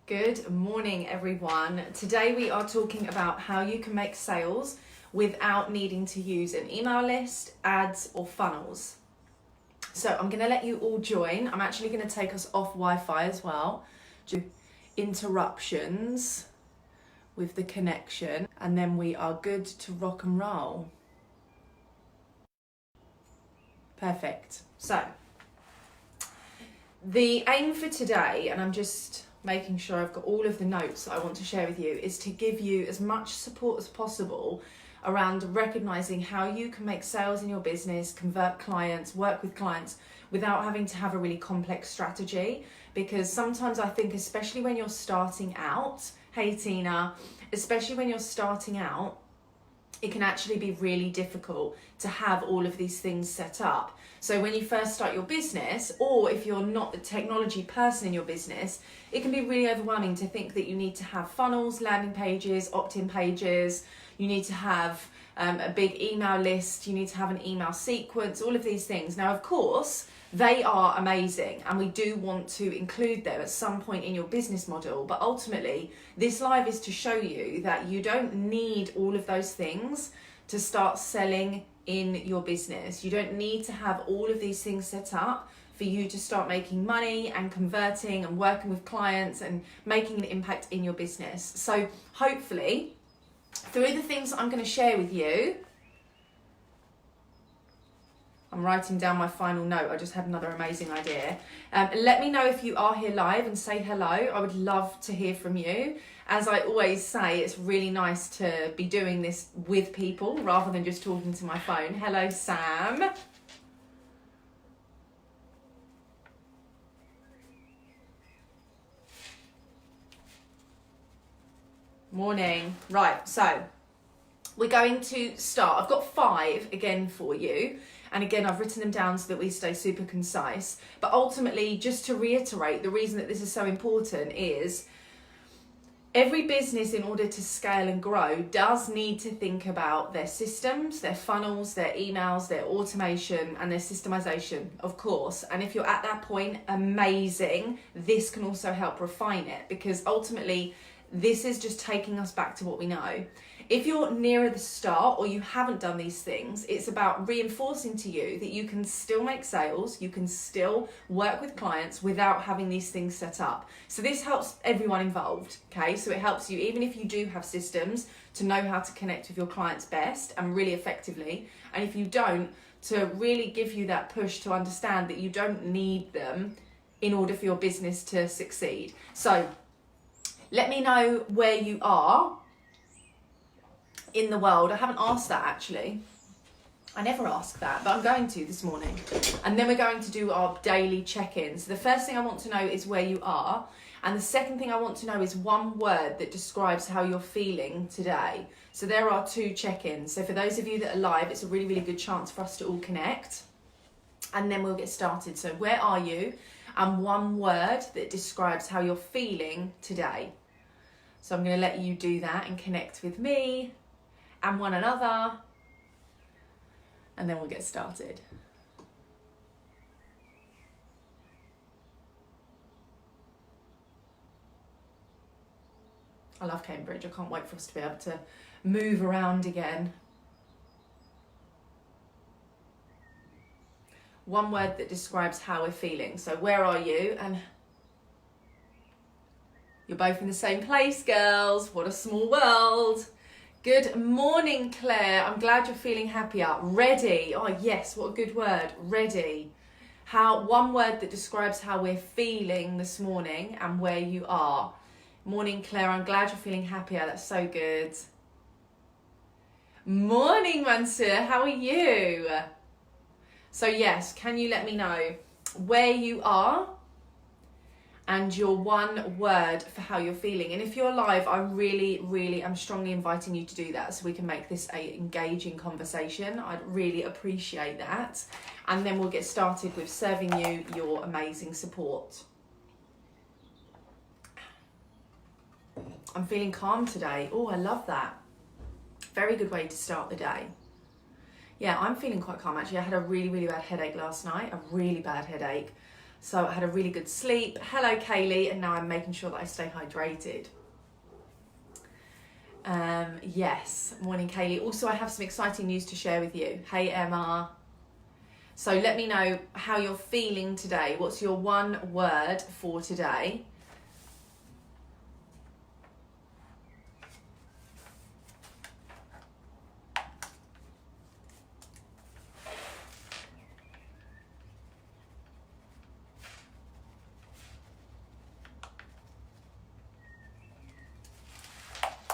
Good morning, everyone. Today we are talking about how you can make sales without needing to use an email list, ads, or funnels. So I'm going to let you all join. I'm actually going to take us off Wi-Fi as well. Interruptions with the connection, and then we are good to rock and roll. Perfect. So the aim for today, and I'm just making sure I've got all of the notes that I want to share with you, is to give you as much support as possible around recognizing how you can make sales in your business, convert clients, work with clients without having to have a really complex strategy. Because sometimes I think, especially when you're starting out, hey Tina, especially when you're starting out, it can actually be really difficult to have all of these things set up. So when you first start your business, or if you're not a technology person in your business, it can be really overwhelming to think that you need to have funnels, landing pages, opt-in pages, you need to have a big email list, you need to have an email sequence, all of these things. Now, of course, they are amazing and we do want to include them at some point in your business model, but ultimately this live is to show you that you don't need all of those things to start selling in your business. You don't need to have all of these things set up for you to start making money and converting and working with clients and making an impact in your business. So hopefully through the things I'm going to share with you, I'm writing down my final note. I just had another amazing idea. Let me know if you are here live and say hello. I would love to hear from you. As I always say, it's really nice to be doing this with people rather than just talking to my phone. Hello, Sam. Morning. Right, so we're going to start. I've got 5 again for you. And again, I've written them down so that we stay super concise. But ultimately, just to reiterate, the reason that this is so important is every business, in order to scale and grow, does need to think about their systems, their funnels, their emails, their automation, and their systemization, of course. And if you're at that point, amazing. This can also help refine it, because ultimately, this is just taking us back to what we know. If you're nearer the start or you haven't done these things, it's about reinforcing to you that you can still make sales, you can still work with clients without having these things set up. So this helps everyone involved, okay? So it helps you, even if you do have systems, to know how to connect with your clients best and really effectively. And if you don't, to really give you that push to understand that you don't need them in order for your business to succeed. So let me know where you are in the world. I haven't asked that actually. I never ask that, but I'm going to this morning. And then we're going to do our daily check-ins. The first thing I want to know is where you are. And the second thing I want to know is one word that describes how you're feeling today. So there are 2 check-ins. So for those of you that are live, it's a really, really good chance for us to all connect. And then we'll get started. So where are you? And one word that describes how you're feeling today. So I'm going to let you do that and connect with me and one another, and then we'll get started. I love Cambridge. I can't wait for us to be able to move around again. One word that describes how we're feeling. So where are you? And you're both in the same place, girls. What a small world. Good morning, Claire. I'm glad you're feeling happier. Ready. Oh, yes. What a good word. Ready. One word that describes how we're feeling this morning and where you are. Morning, Claire. I'm glad you're feeling happier. That's so good. Morning, Mansur. How are you? So, yes, can you let me know where you are and your one word for how you're feeling? And if you're live, I really am strongly inviting you to do that so we can make this a engaging conversation. I'd really appreciate that. And then we'll get started with serving you your amazing support. I'm feeling calm today. Oh, I love that. Very good way to start the day. Yeah, I'm feeling quite calm actually. I had a really bad headache last night, a really bad headache. So I had a really good sleep. Hello, Kaylee. And now I'm making sure that I stay hydrated. Yes, morning, Kaylee. Also, I have some exciting news to share with you. Hey, Emma. So let me know how you're feeling today. What's your one word for today?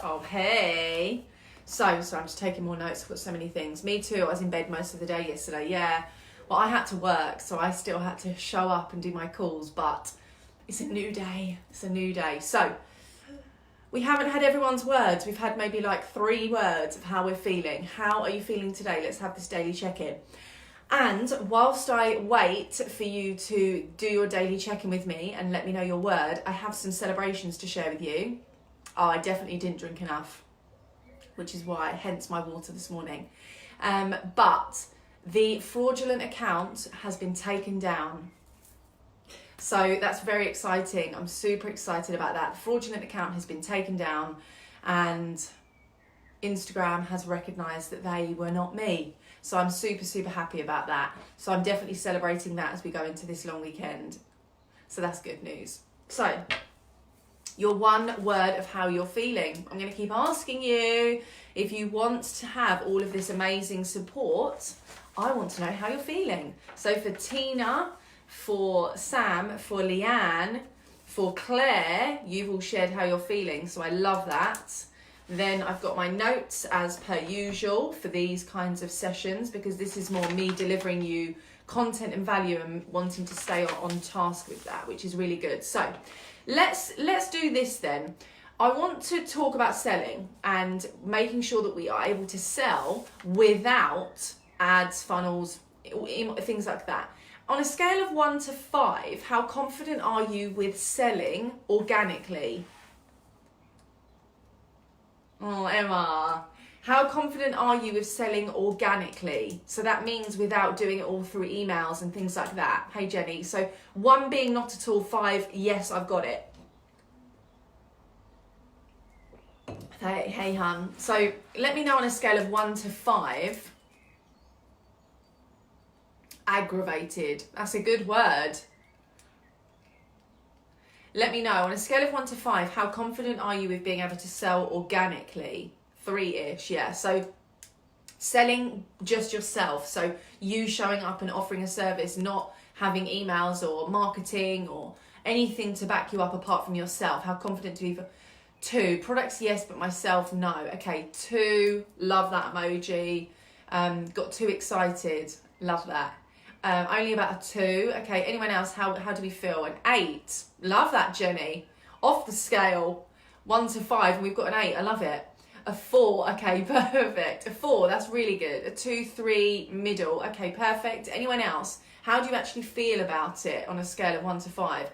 Oh, hey. So I'm just taking more notes. I've got so many things. Me too. I was in bed most of the day yesterday. Yeah. Well, I had to work, so I still had to show up and do my calls, but it's a new day. It's a new day. So we haven't had everyone's words. We've had maybe like 3 words of how we're feeling. How are you feeling today? Let's have this daily check-in. And whilst I wait for you to do your daily check-in with me and let me know your word, I have some celebrations to share with you. Oh, I definitely didn't drink enough, which is why, hence my water this morning. But the fraudulent account has been taken down. So that's very exciting. I'm super excited about that. The fraudulent account has been taken down and Instagram has recognised that they were not me. So I'm super, super happy about that. So I'm definitely celebrating that as we go into this long weekend. So that's good news. So your one word of how you're feeling. I'm going to keep asking you if you want to have all of this amazing support. I want to know how you're feeling. So for Tina, for Sam, for Leanne, for Claire, you've all shared how you're feeling. So I love that. Then I've got my notes as per usual for these kinds of sessions, because this is more me delivering you content and value and wanting to stay on task with that, which is really good. So let's do this then. I want to talk about selling and making sure that we are able to sell without ads, funnels, things like that. On a scale of 1 to 5, how confident are you with selling organically? Oh, Emma. How confident are you with selling organically? So that means without doing it all through emails and things like that. Hey, Jenny. So 1 being not at all, 5, yes, I've got it. Hey, hun. So let me know on a scale of 1 to 5. Aggravated. That's a good word. Let me know on a scale of 1 to 5, how confident are you with being able to sell organically? 3-ish, yeah. So selling just yourself. So you showing up and offering a service, not having emails or marketing or anything to back you up apart from yourself. How confident do you? 2, products, yes, but myself, no. Okay, 2, love that emoji. Got too excited, love that. Only about a 2. Okay, anyone else? How do we feel? An 8, love that, Jenny. Off the scale, 1 to 5, and we've got an 8. I love it. A 4, okay, perfect. A 4, that's really good. A 2, 3, middle, okay, perfect. Anyone else? How do you actually feel about it on a scale of 1 to 5?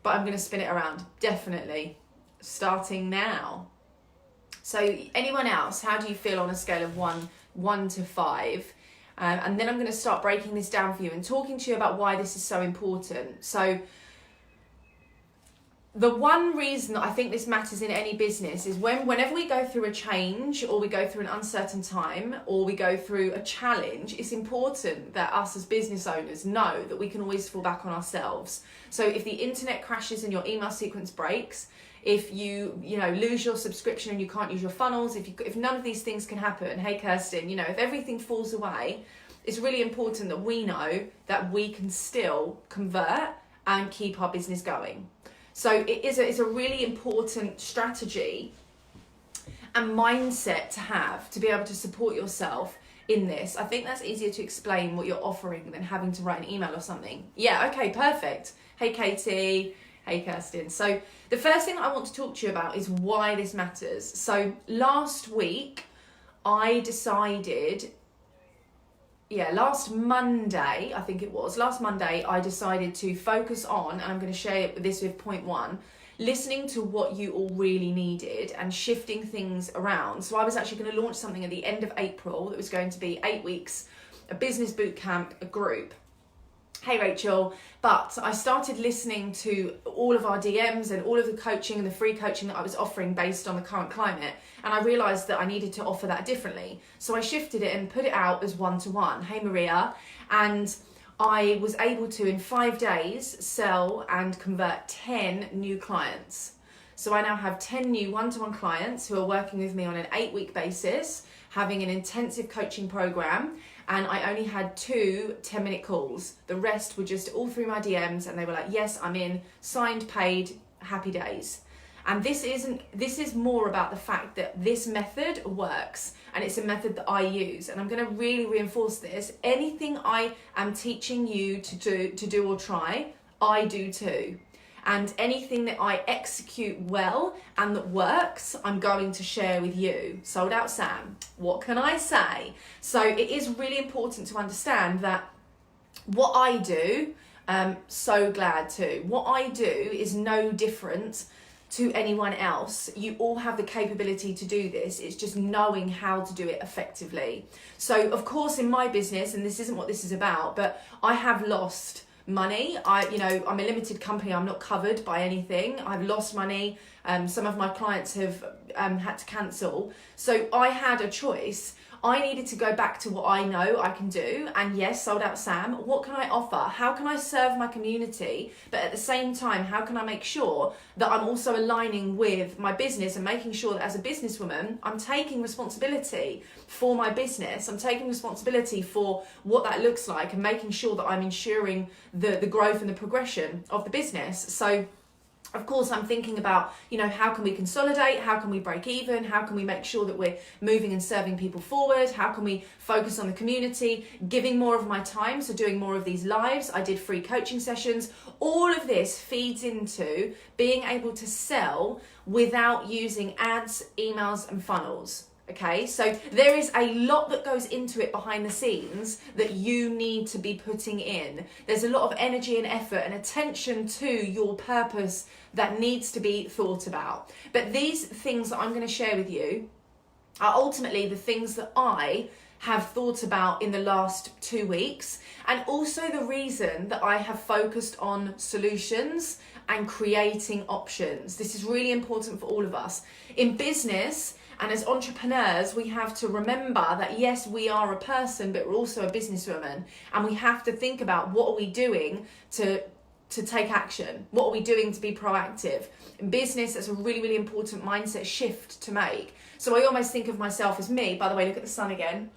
But I'm going to spin it around, definitely. Starting now. So anyone else? How do you feel on a scale of 1 to 5? And then I'm going to start breaking this down for you and talking to you about why this is so important. So the one reason that I think this matters in any business is whenever we go through a change or we go through an uncertain time or we go through a challenge, it's important that us as business owners know that we can always fall back on ourselves. So if the internet crashes and your email sequence breaks, if you lose your subscription and you can't use your funnels, if none of these things can happen, hey Kirsten, if everything falls away, it's really important that we know that we can still convert and keep our business going. So it's a really important strategy and mindset to have to be able to support yourself in this. I think that's easier to explain what you're offering than having to write an email or something. Yeah, okay, perfect. Hey Katie. Hey Kirsten. So the first thing I want to talk to you about is why this matters. So last week I decided, last Monday I decided to focus on, and I'm going to share this with point 1, listening to what you all really needed and shifting things around. So I was actually going to launch something at the end of April that was going to be 8 weeks, a business boot camp, a group. hey Rachel, but I started listening to all of our DMs and all of the coaching and the free coaching that I was offering based on the current climate, and I realised that I needed to offer that differently. So I shifted it and put it out as one-to-one. Hey Maria, and I was able to, in 5 days, sell and convert 10 new clients. So I now have 10 new one-to-one clients who are working with me on an 8-week basis, having an intensive coaching program, and I only had 2 10-minute calls. The rest were just all through my DMs, and they were like, yes, I'm in, signed, paid, happy days. And this is more about the fact that this method works, and it's a method that I use. And I'm going to really reinforce this. Anything I am teaching you to do or try, I do too. And anything that I execute well and that works, I'm going to share with you. Sold Out Sam, what can I say? So it is really important to understand that what I do, so glad to. What I do is no different to anyone else. You all have the capability to do this. It's just knowing how to do it effectively. So of course in my business, and this isn't what this is about, but I have lost money. I'm a limited company. I'm not covered by anything. I've lost money. Some of my clients have had to cancel. So I had a choice. I needed to go back to what I know I can do. And yes, Sold Out Sam, what can I offer? How can I serve my community? But at the same time, how can I make sure that I'm also aligning with my business and making sure that as a businesswoman, I'm taking responsibility for my business. I'm taking responsibility for what that looks like and making sure that I'm ensuring the growth and the progression of the business. So of course, I'm thinking about, how can we consolidate? How can we break even? How can we make sure that we're moving and serving people forward? How can we focus on the community, giving more of my time, so doing more of these lives? I did free coaching sessions. All of this feeds into being able to sell without using ads, emails, and funnels. Okay, so there is a lot that goes into it behind the scenes that you need to be putting in. There's a lot of energy and effort and attention to your purpose that needs to be thought about. But these things that I'm going to share with you are ultimately the things that I have thought about in the last 2 weeks, and also the reason that I have focused on solutions and creating options. This is really important for all of us. In business, and as entrepreneurs, we have to remember that yes, we are a person, but we're also a businesswoman. And we have to think about, what are we doing to take action? What are we doing to be proactive? In business, that's a really, really important mindset shift to make. So I almost think of myself as me. By the way, look at the sun again.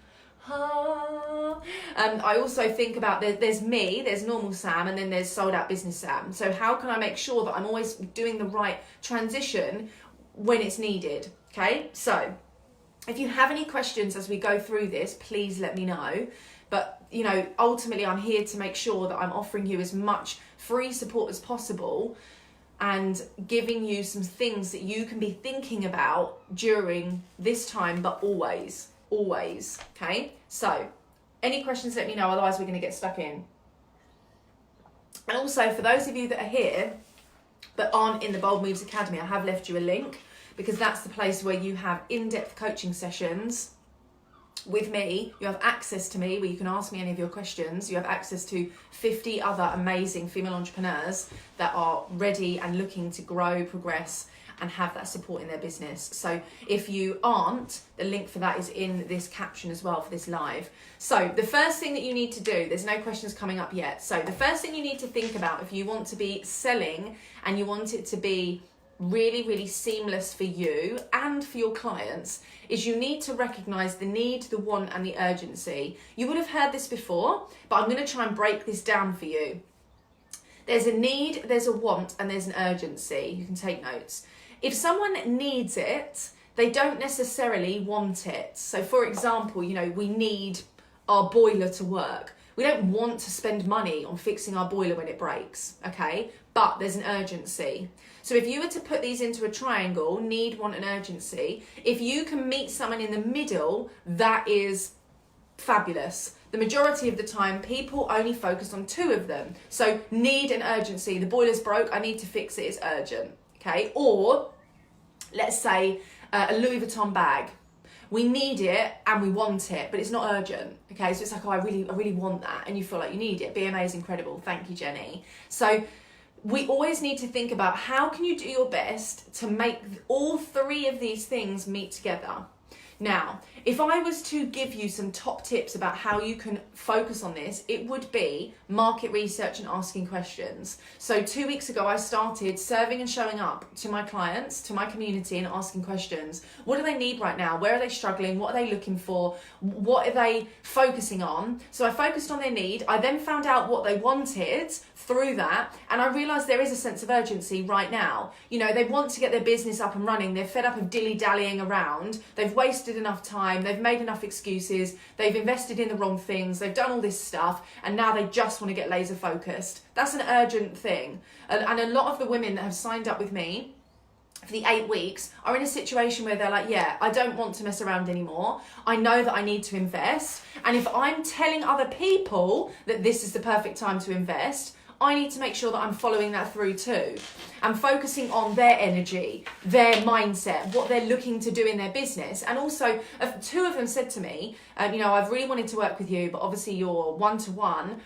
I also think about, there's me, there's normal Sam, and then there's Sold Out Business Sam. So how can I make sure that I'm always doing the right transition when it's needed? Okay, so if you have any questions as we go through this, please let me know. But, ultimately I'm here to make sure that I'm offering you as much free support as possible and giving you some things that you can be thinking about during this time, but always. Okay, so any questions, let me know, otherwise we're going to get stuck in. And also, for those of you that are here but aren't in the Bold Moves Academy, I have left you a link, because that's the place where you have in-depth coaching sessions with me. You have access to me where you can ask me any of your questions. You have access to 50 other amazing female entrepreneurs that are ready and looking to grow, progress, and have that support in their business. So if you aren't, the link for that is in this caption as well for this live. So the first thing that you need to do, there's no questions coming up yet. So the first thing you need to think about, if you want to be selling and you want it to be really, really seamless for you and for your clients, is you need to recognize the need, the want, and the urgency. You would have heard this before, but I'm going to try and break this down for you. There's a need, there's a want, and there's an urgency. You can take notes. If someone needs it, they don't necessarily want it. So for example, we need our boiler to work. We don't want to spend money on fixing our boiler when it breaks, okay? But there's an urgency. So if you were to put these into a triangle, need, want, and urgency, if you can meet someone in the middle, that is fabulous. The majority of the time, people only focus on 2 of them. So need and urgency. The boiler's broke, I need to fix it, it's urgent, okay? Or let's say a Louis Vuitton bag. We need it and we want it, but it's not urgent. Okay, so it's like, oh, I really want that, and you feel like you need it. BMA is incredible. Thank you, Jenny. So we always need to think about how can you do your best to make all three of these things meet together. Now, if I was to give you some top tips about how you can focus on this, it would be market research and asking questions. So 2 weeks ago, I started serving and showing up to my clients, to my community, and asking questions. What do they need right now? Where are they struggling? What are they looking for? What are they focusing on? So I focused on their need. I then found out what they wanted through that, and I realized there is a sense of urgency right now. You know, they want to get their business up and running. They're fed up of dilly-dallying around. They've wasted enough time. They've made enough excuses. They've invested in the wrong things. They've done all this stuff, and now they just want to get laser focused. That's an urgent thing. And a lot of the women that have signed up with me for the 8 weeks are in a situation where they're like, yeah, I don't want to mess around anymore. I know that I need to invest. And if I'm telling other people that this is the perfect time to invest, I need to make sure that I'm following that through too. I'm focusing on their energy, their mindset, what they're looking to do in their business. And also, two of them said to me, you know, I've really wanted to work with you, but obviously your one-to-one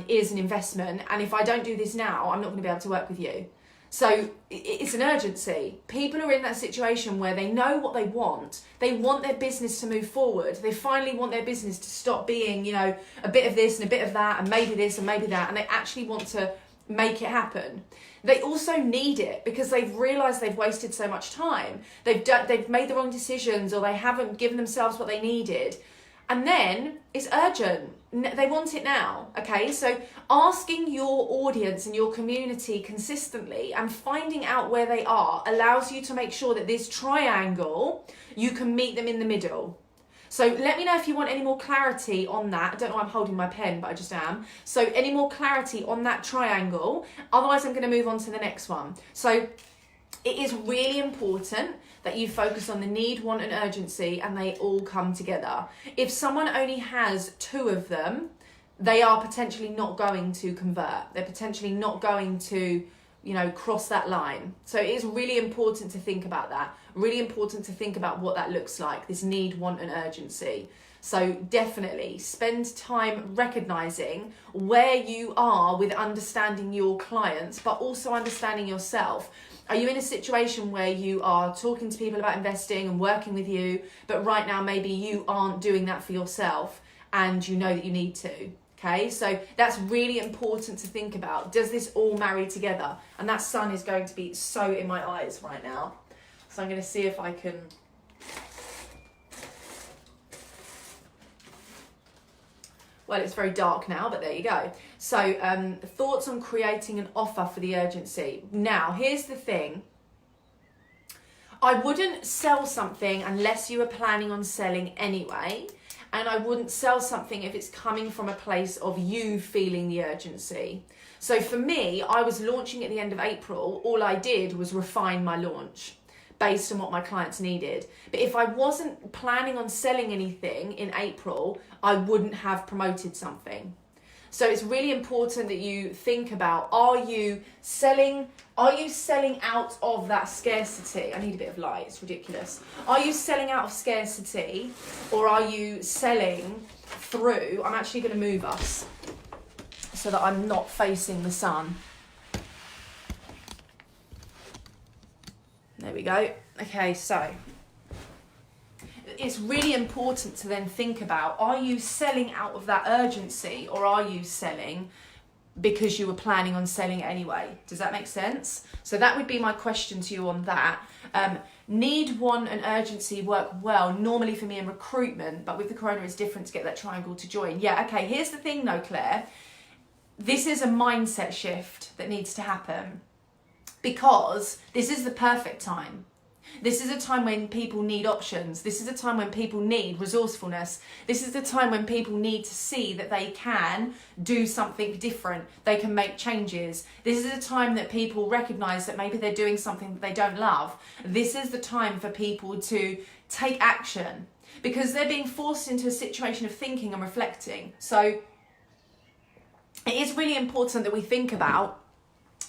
is an investment. And if I don't do this now, I'm not going to be able to work with you. So it's an urgency. People are in that situation where they know what they want. They want their business to move forward. They finally want their business to stop being, you know, a bit of this and a bit of that and maybe this and maybe that. And they actually want to make it happen. They also need it because they've realized they've wasted so much time. They've made the wrong decisions, or they haven't given themselves what they needed. And then it's urgent. They want it now, okay? So asking your audience and your community consistently and finding out where they are allows you to make sure that this triangle, you can meet them in the middle. So let me know if you want any more clarity on that. I don't know why I'm holding my pen, but I just am. So any more clarity on that triangle? Otherwise, I'm going to move on to the next one. So it is really important that you focus on the need, want, and urgency, and they all come together. If someone only has two of them, they are potentially not going to convert. They're potentially not going to, you know, cross that line. So it is really important to think about that. Really important to think about what that looks like, this need, want, and urgency. So definitely spend time recognizing where you are with understanding your clients, but also understanding yourself. Are you in a situation where you are talking to people about investing and working with you, but right now maybe you aren't doing that for yourself and you know that you need to? Okay, so that's really important to think about. Does this all marry together? And that sun is going to be so in my eyes right now. So I'm going to see if I can... Well, it's very dark now, but there you go. So thoughts on creating an offer for the urgency. Now, here's the thing. I wouldn't sell something unless you were planning on selling anyway. And I wouldn't sell something if it's coming from a place of you feeling the urgency. So for me, I was launching at the end of April. All I did was refine my launch based on what my clients needed. But if I wasn't planning on selling anything in April, I wouldn't have promoted something. So it's really important that you think about, are you selling out of that scarcity? I need a bit of light, it's ridiculous. Are you selling out of scarcity, or are you selling through? I'm actually going to move us so that I'm not facing the sun. There we go. Okay, so it's really important to then think about, are you selling out of that urgency, or are you selling because you were planning on selling it anyway? Does that make sense? So that would be my question to you on that. Need, want, and urgency work well normally for me in recruitment, but with the corona it's different to get that triangle to join. Yeah, okay, here's the thing though, Claire. This is a mindset shift that needs to happen, because this is the perfect time. This is a time when people need options. This is a time when people need resourcefulness. This is the time when people need to see that they can do something different. They can make changes. This is a time that people recognize that maybe they're doing something that they don't love. This is the time for people to take action, because they're being forced into a situation of thinking and reflecting. So it is really important that we think about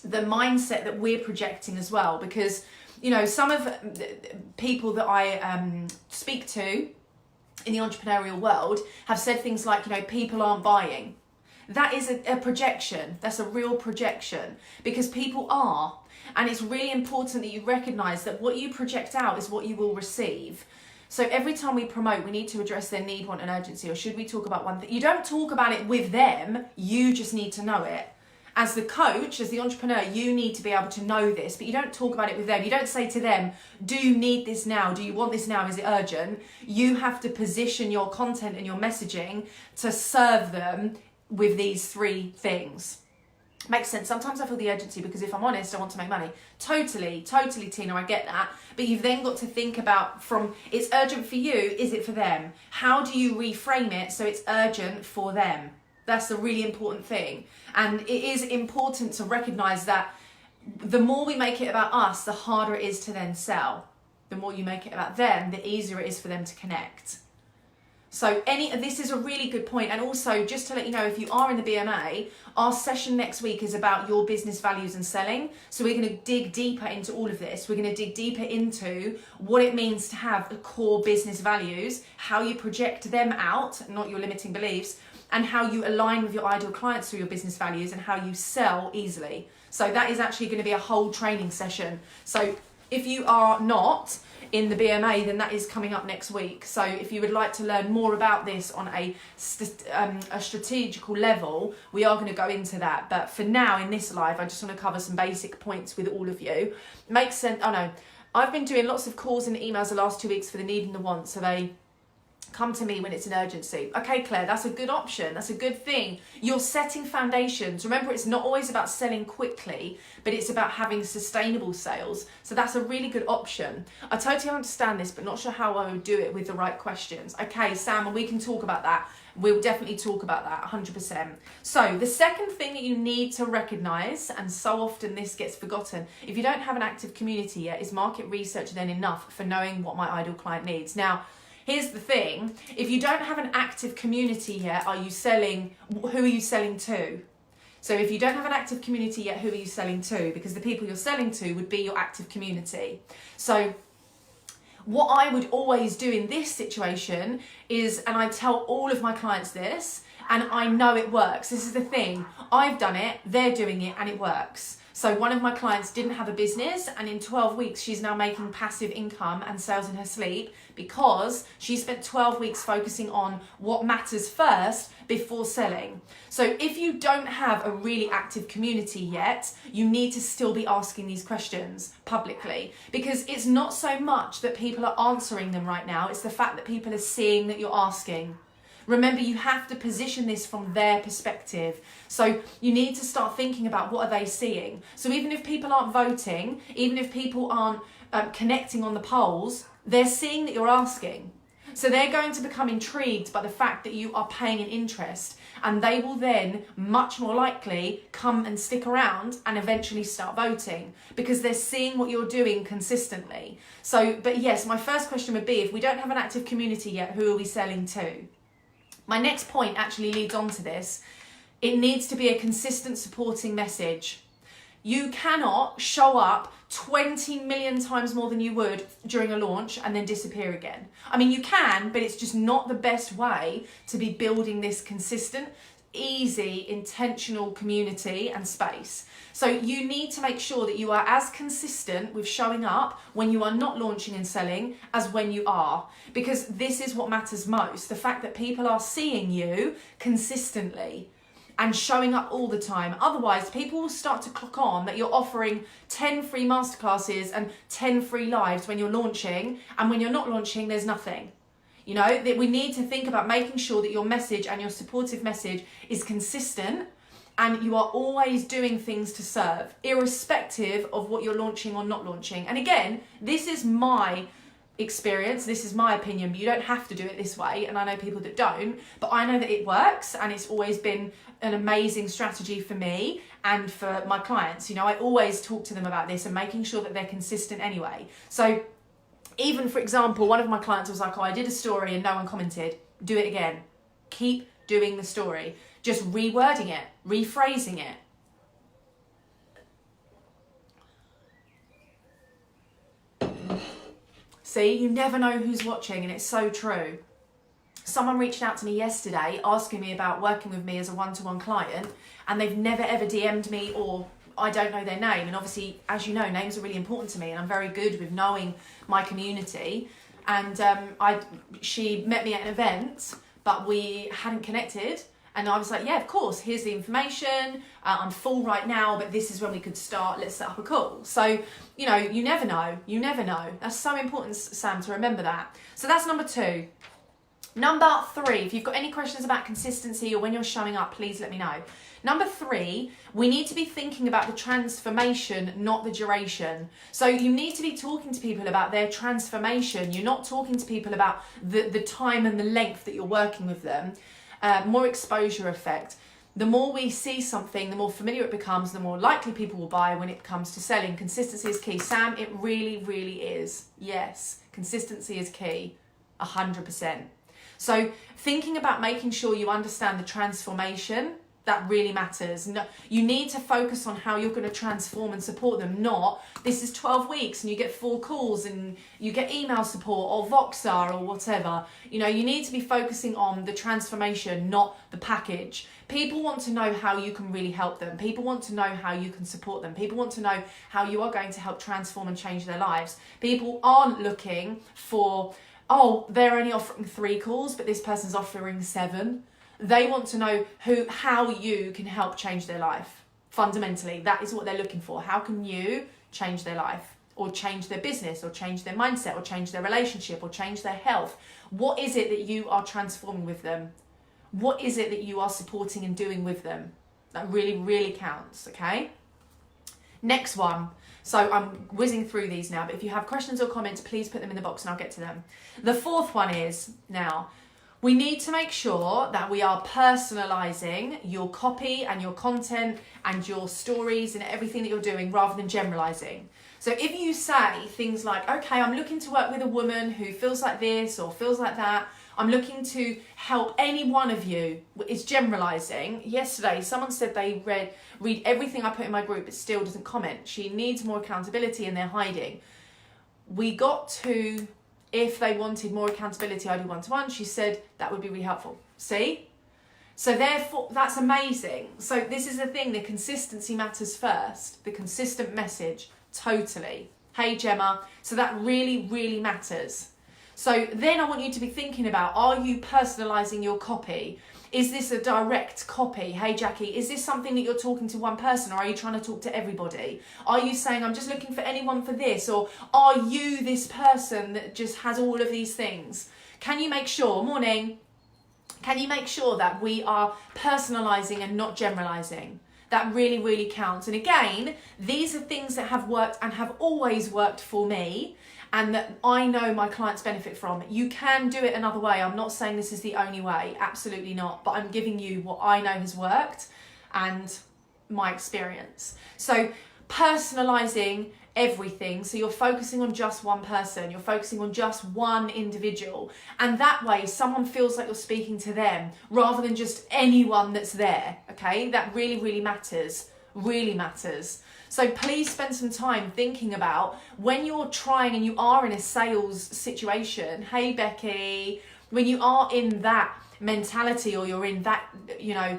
the mindset that we're projecting as well, because you know, some of the people that I speak to in the entrepreneurial world have said things like, you know, people aren't buying. That is a projection. That's a real projection, because people are. And it's really important that you recognize that what you project out is what you will receive. So every time we promote, we need to address their need, want, and urgency. Or should we talk about one thing? You don't talk about it with them, you just need to know it. As the coach, as the entrepreneur, you need to be able to know this, but you don't talk about it with them. You don't say to them, do you need this now? Do you want this now? Is it urgent? You have to position your content and your messaging to serve them with these three things. Makes sense. Sometimes I feel the urgency because if I'm honest, I want to make money. Totally, Tina, I get that. But you've then got to think about from, it's urgent for you, is it for them? How do you reframe it so it's urgent for them? That's the really important thing. And it is important to recognize that the more we make it about us, the harder it is to then sell. The more you make it about them, the easier it is for them to connect. So this is a really good point. And also, just to let you know, if you are in the BMA, our session next week is about your business values and selling. So we're going to dig deeper into all of this. We're going to dig deeper into what it means to have the core business values, how you project them out, not your limiting beliefs, and how you align with your ideal clients through your business values, and how you sell easily. So that is actually going to be a whole training session. So if you are not in the BMA, then that is coming up next week. So if you would like to learn more about this on a strategical level, we are going to go into that. But for now, in this live, I just want to cover some basic points with all of you. Makes sense. Oh no, I've been doing lots of calls and emails the last 2 weeks for the need and the want. So they come to me when it's an urgency. Okay, Claire, that's a good option. That's a good thing. You're setting foundations. Remember, it's not always about selling quickly, but it's about having sustainable sales. So that's a really good option. I totally understand this, but not sure how I would do it with the right questions. Okay, Sam, and we can talk about that. We'll definitely talk about that 100%. So the second thing that you need to recognize, and so often this gets forgotten, if you don't have an active community yet, is market research then enough for knowing what my ideal client needs? Now, here's the thing, if you don't have an active community yet, who are you selling to? So if you don't have an active community yet, who are you selling to? Because the people you're selling to would be your active community. So what I would always do in this situation is, and I tell all of my clients this, and I know it works. This is the thing, I've done it, they're doing it, and it works. So one of my clients didn't have a business, and in 12 weeks, she's now making passive income and sales in her sleep because she spent 12 weeks focusing on what matters first before selling. So if you don't have a really active community yet, you need to still be asking these questions publicly, because it's not so much that people are answering them right now, it's the fact that people are seeing that you're asking. Remember, you have to position this from their perspective. So you need to start thinking about what are they seeing. So even if people aren't voting, even if people aren't connecting on the polls, they're seeing that you're asking. So they're going to become intrigued by the fact that you are paying an interest, and they will then much more likely come and stick around and eventually start voting because they're seeing what you're doing consistently. So, but yes, my first question would be, if we don't have an active community yet, who are we selling to? My next point actually leads on to this. It needs to be a consistent supporting message. You cannot show up 20 million times more than you would during a launch and then disappear again. I mean, you can, but it's just not the best way to be building this consistent, easy, intentional community and space. So you need to make sure that you are as consistent with showing up when you are not launching and selling as when you are, because this is what matters most. The fact that people are seeing you consistently and showing up all the time. Otherwise, people will start to clock on that you're offering 10 free masterclasses and 10 free lives when you're launching, and when you're not launching, there's nothing. You know, that we need to think about making sure that your message and your supportive message is consistent, and you are always doing things to serve, irrespective of what you're launching or not launching. And again, this is my experience, this is my opinion, but you don't have to do it this way. And I know people that don't, but I know that it works, and it's always been an amazing strategy for me and for my clients. You know, I always talk to them about this and making sure that they're consistent anyway. So even, for example, one of my clients was like, oh, I did a story and no one commented. Do it again. Keep doing the story. Just rewording it, rephrasing it. See, you never know who's watching, and it's so true. Someone reached out to me yesterday asking me about working with me as a one-to-one client, and they've never ever DM'd me, or I don't know their name. And obviously, as you know, names are really important to me, and I'm very good with knowing my community. And she met me at an event, but we hadn't connected. And I was like, yeah, of course, here's the information. I'm full right now, but this is when we could start. Let's set up a call. So, you know, you never know. You never know. That's so important, Sam, to remember that. So that's number 2. Number 3, if you've got any questions about consistency or when you're showing up, please let me know. Number 3, we need to be thinking about the transformation, not the duration. So you need to be talking to people about their transformation. You're not talking to people about the time and the length that you're working with them. More exposure effect. The more we see something, the more familiar it becomes, the more likely people will buy when it comes to selling. Consistency is key. Sam, it really, really is. Yes, consistency is key, 100%. So thinking about making sure you understand the transformation, that really matters. No, you need to focus on how you're going to transform and support them, not this is 12 weeks and you get 4 calls and you get email support or Voxer or whatever. You know, you need to be focusing on the transformation, not the package. People want to know how you can really help them. People want to know how you can support them. People want to know how you are going to help transform and change their lives. People aren't looking for, oh, they're only offering 3 calls, but this person's offering 7. They want to know how you can help change their life. Fundamentally, that is what they're looking for. How can you change their life, or change their business, or change their mindset, or change their relationship, or change their health? What is it that you are transforming with them? What is it that you are supporting and doing with them? That really, really counts, okay? Next one. So I'm whizzing through these now, but if you have questions or comments, please put them in the box and I'll get to them. The 4th one is, now, we need to make sure that we are personalizing your copy and your content and your stories and everything that you're doing, rather than generalizing. So if you say things like, okay, I'm looking to work with a woman who feels like this or feels like that, I'm looking to help any one of you, it's generalizing. Yesterday, someone said they read everything I put in my group but still doesn't comment. She needs more accountability and they're hiding. We got to, if they wanted more accountability, I do one-to-one. She said that would be really helpful. See? So therefore, that's amazing. So this is the thing, the consistency matters first. The consistent message, totally. Hey, Gemma. So that really, really matters. So then I want you to be thinking about, are you personalizing your copy? Is this a direct copy? Hey, Jackie, is this something that you're talking to one person, or are you trying to talk to everybody? Are you saying, I'm just looking for anyone for this? Or are you this person that just has all of these things? Can you make sure, morning, can you make sure that we are personalizing and not generalizing? That really, really counts. And again, these are things that have worked and have always worked for me, and that I know my clients benefit from. You can do it another way. I'm not saying this is the only way, absolutely not, but I'm giving you what I know has worked and my experience. So personalizing everything, so you're focusing on just one person, you're focusing on just one individual, and that way someone feels like you're speaking to them rather than just anyone that's there, okay? That really, really matters, really matters. So please spend some time thinking about when you're trying and you are in a sales situation. Hey, Becky, when you are in that mentality, or you're in that, you know,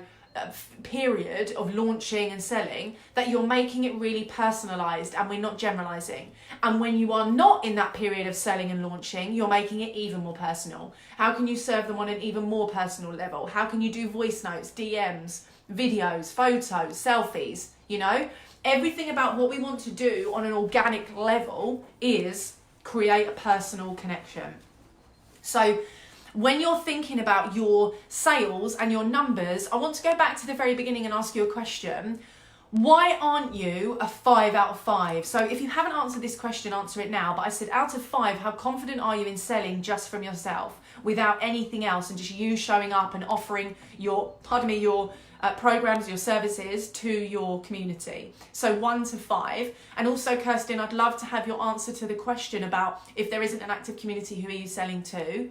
period of launching and selling, that you're making it really personalized and we're not generalizing. And when you are not in that period of selling and launching, you're making it even more personal. How can you serve them on an even more personal level? How can you do voice notes, DMs, videos, photos, selfies, you know? Everything about what we want to do on an organic level is create a personal connection. So when you're thinking about your sales and your numbers, I want to go back to the very beginning and ask you a question. Why aren't you a 5 out of 5? So if you haven't answered this question, answer it now. But I said, out of 5, how confident are you in selling just from yourself, without anything else, and just you showing up and offering your programs, your services to your community? So 1 to 5. And also, Kirsten, I'd love to have your answer to the question about, if there isn't an active community, who are you selling to?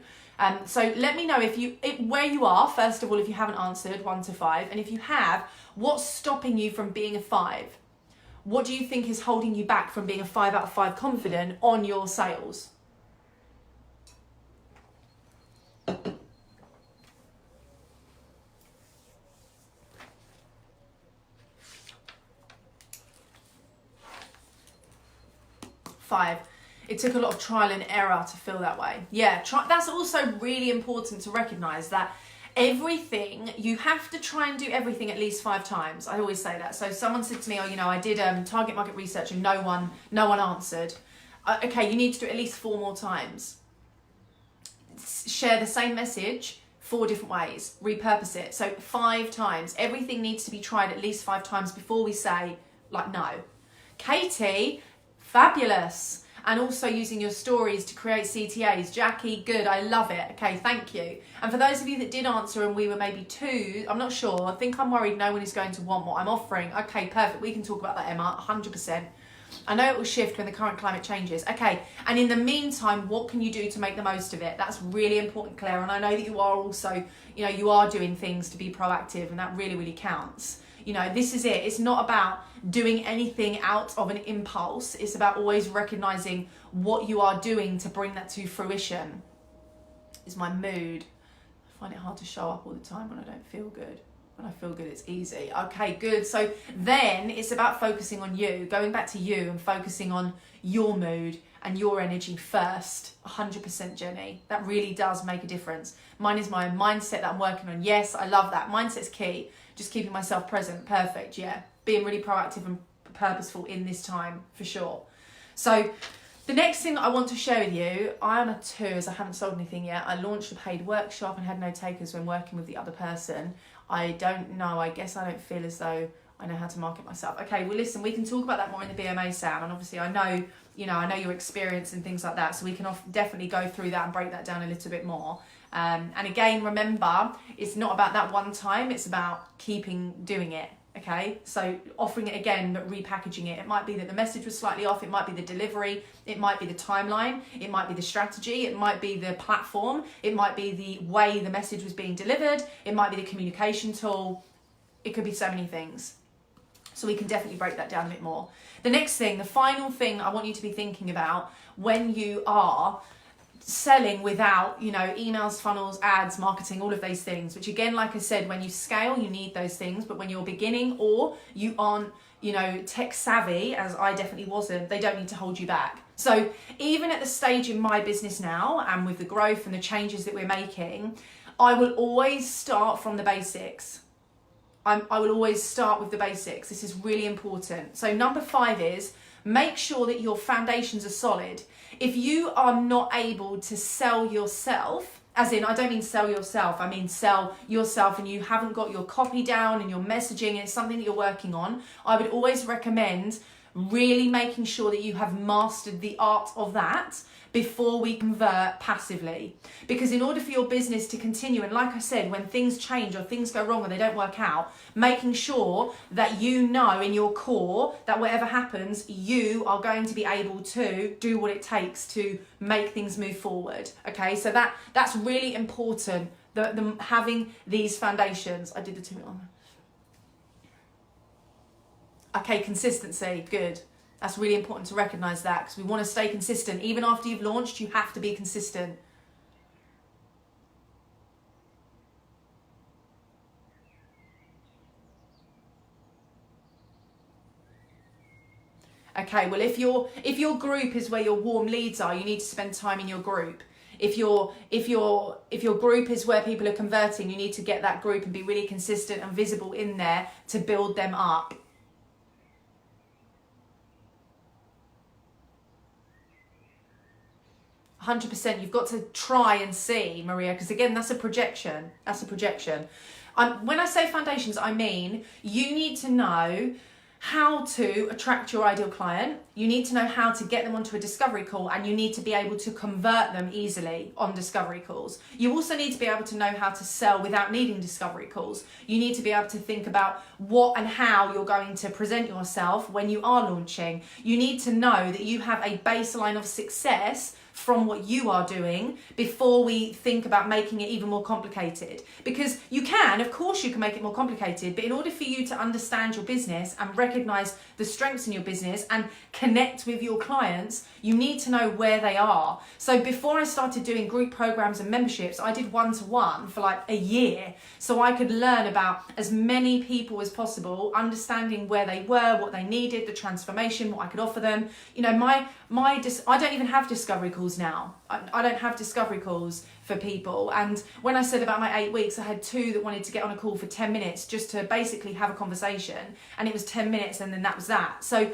So let me know where you are, first of all, if you haven't answered 1 to 5. And if you have, what's stopping you from being a 5? What do you think is holding you back from being a 5 out of 5 confident on your sales? 5. It took a lot of trial and error to feel that way. Yeah, that's also really important to recognise that everything, you have to try and do everything at least 5 times. I always say that. So someone said to me, oh, you know, I did target market research and no one answered. Okay, you need to do it at least 4 more times. Share the same message 4 different ways, repurpose it. So 5 times. Everything needs to be tried at least 5 times before we say, like, no. Katie, fabulous. And also using your stories to create CTAs. Jackie, good, I love it. Okay, thank you. And for those of you that did answer and we were maybe 2, I'm not sure. I think I'm worried no one is going to want what I'm offering. Okay, perfect. We can talk about that, Emma, 100%. I know it will shift when the current climate changes. Okay, and in the meantime, what can you do to make the most of it? That's really important, Claire. And I know that you are also, you know, you are doing things to be proactive, and that really, really counts. You know, this is it. It's not about doing anything out of an impulse. It's about always recognizing what you are doing to bring that to fruition. It's my mood. I find it hard to show up all the time when I don't feel good. When I feel good, it's easy. Okay, good. So then it's about focusing on you, going back to you and focusing on your mood and your energy first. 100%, Jenny. That really does make a difference. Mine is my mindset that I'm working on. Yes, I love that. Mindset's key. Just keeping myself present. Perfect, yeah. Being really proactive and purposeful in this time, for sure. So the next thing that I want to share with you, I am a 2 as I haven't sold anything yet. I launched a paid workshop and had no takers when working with the other person. I don't know. I guess I don't feel as though I know how to market myself. Okay, well, listen, we can talk about that more in the BMA, Sam. And obviously I know, you know, I know your experience and things like that. So we can definitely go through that and break that down a little bit more. And again, remember, it's not about that one time. It's about keeping doing it. Okay, so offering it again, but repackaging it. It might be that the message was slightly off. It might be the delivery. It might be the timeline. It might be the strategy. It might be the platform. It might be the way the message was being delivered. It might be the communication tool. It could be so many things. So we can definitely break that down a bit more. The next thing, the final thing I want you to be thinking about when you are selling without, you know, emails, funnels, ads, marketing, all of those things, which again, like I said, when you scale, you need those things. But when you're beginning or you aren't, you know, tech savvy, as I definitely wasn't, they don't need to hold you back. So even at the stage in my business now and with the growth and the changes that we're making, I will always start from the basics. I will always start with the basics. This is really important. So number 5 is make sure that your foundations are solid. If you are not able to sell yourself, as in, I don't mean sell yourself, I mean sell yourself, and you haven't got your copy down and your messaging, and it's something that you're working on, I would always recommend really making sure that you have mastered the art of that before we convert passively. Because in order for your business to continue, and like I said, when things change or things go wrong or they don't work out, making sure that you know in your core that whatever happens, you are going to be able to do what it takes to make things move forward. Okay, so that's really important, the having these foundations. I did the 2 on. Okay, consistency, good. That's really important to recognize that, because we want to stay consistent. Even after you've launched, you have to be consistent. Okay, well, if your group is where your warm leads are, you need to spend time in your group. If your group is where people are converting, you need to get that group and be really consistent and visible in there to build them up. 100%. You've got to try and see, Maria, because again, that's a projection. That's a projection. When I say foundations, I mean you need to know how to attract your ideal client. You need to know how to get them onto a discovery call, and you need to be able to convert them easily on discovery calls. You also need to be able to know how to sell without needing discovery calls. You need to be able to think about what and how you're going to present yourself when you are launching. You need to know that you have a baseline of success from what you are doing before we think about making it even more complicated. Because you can, of course you can make it more complicated, but in order for you to understand your business and recognize the strengths in your business and connect with your clients, you need to know where they are. So before I started doing group programs and memberships, I did one-to-one for like a year, so I could learn about as many people as possible, understanding where they were, what they needed, the transformation, what I could offer them. You know, I don't even have discovery calls now. I don't have discovery calls for people. And when I said about my 8 weeks, I had 2 that wanted to get on a call for 10 minutes just to basically have a conversation, and it was 10 minutes and then that was that. So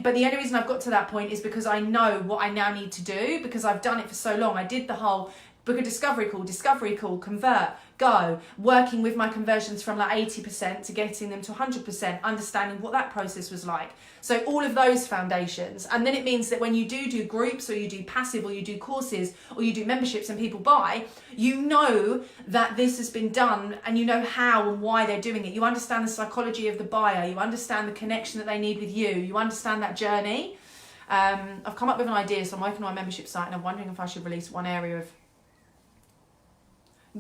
but the only reason I've got to that point is because I know what I now need to do, because I've done it for so long. I did the whole book a discovery call, convert, go, working with my conversions from like 80% to getting them to 100%, understanding what that process was like. So all of those foundations. And then it means that when you do groups, or you do passive, or you do courses, or you do memberships and people buy, you know that this has been done, and you know how and why they're doing it. You understand the psychology of the buyer. You understand the connection that they need with you. You understand that journey. I've come up with an idea, so I'm working on my membership site, and I'm wondering if I should release one area of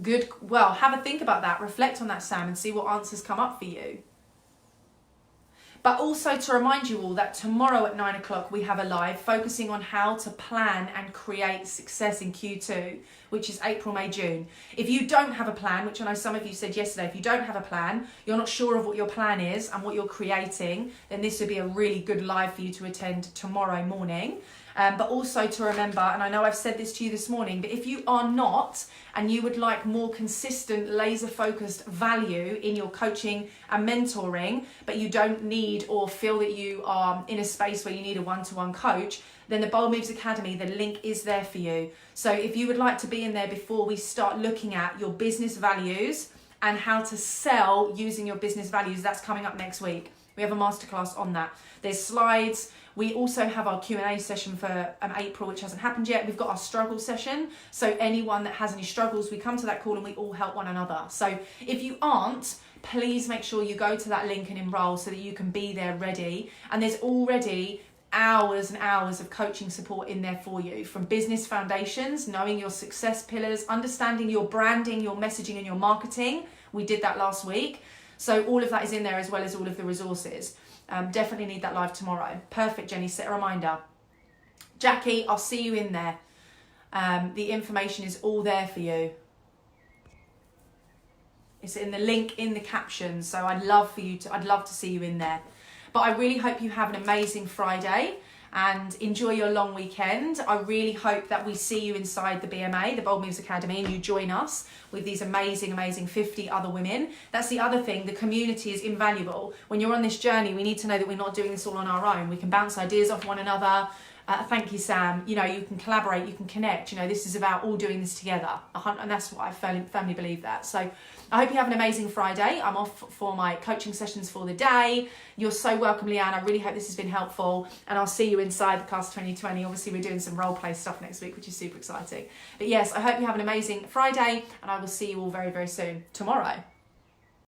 good. Well, have a think about that, reflect on that, Sam, and see what answers come up for you. But also to remind you all that tomorrow at 9 o'clock we have a live focusing on how to plan and create success in Q2, which is April, May, June. If you don't have a plan, which I know some of you said yesterday, if you don't have a plan, you're not sure of what your plan is and what you're creating, then this would be a really good live for you to attend tomorrow morning. But also to remember, and I know I've said this to you this morning, but if you are not, and you would like more consistent, laser-focused value in your coaching and mentoring, but you don't need or feel that you are in a space where you need a one-to-one coach, then the Bold Moves Academy, the link is there for you. So if you would like to be in there before we start looking at your business values and how to sell using your business values, that's coming up next week. We have a masterclass on that. There's slides. We also have our Q&A session for April, which hasn't happened yet. We've got our struggle session. So anyone that has any struggles, we come to that call and we all help one another. So if you aren't, please make sure you go to that link and enroll so that you can be there ready. And there's already hours and hours of coaching support in there for you, from business foundations, knowing your success pillars, understanding your branding, your messaging and your marketing. We did that last week. So all of that is in there, as well as all of the resources. Definitely need that live tomorrow. Perfect, Jenny. Set a reminder. Jackie, I'll see you in there. The information is all there for you. It's in the link in the caption. So I'd love to see you in there. But I really hope you have an amazing Friday and enjoy your long weekend. I really hope that we see you inside the BMA, the Bold Moves Academy, and you join us with these amazing 50 other women. That's the other thing, the community is invaluable. When you're on this journey, we need to know that we're not doing this all on our own. We can bounce ideas off one another. Thank you, Sam. You know, you can collaborate, you can connect. You know, this is about all doing this together. And that's what I firmly believe that. So I hope you have an amazing Friday. I'm off for my coaching sessions for the day. You're so welcome, Leanne. I really hope this has been helpful. And I'll see you inside the Class 2020. Obviously, we're doing some role play stuff next week, which is super exciting. But yes, I hope you have an amazing Friday. And I will see you all very, very soon tomorrow.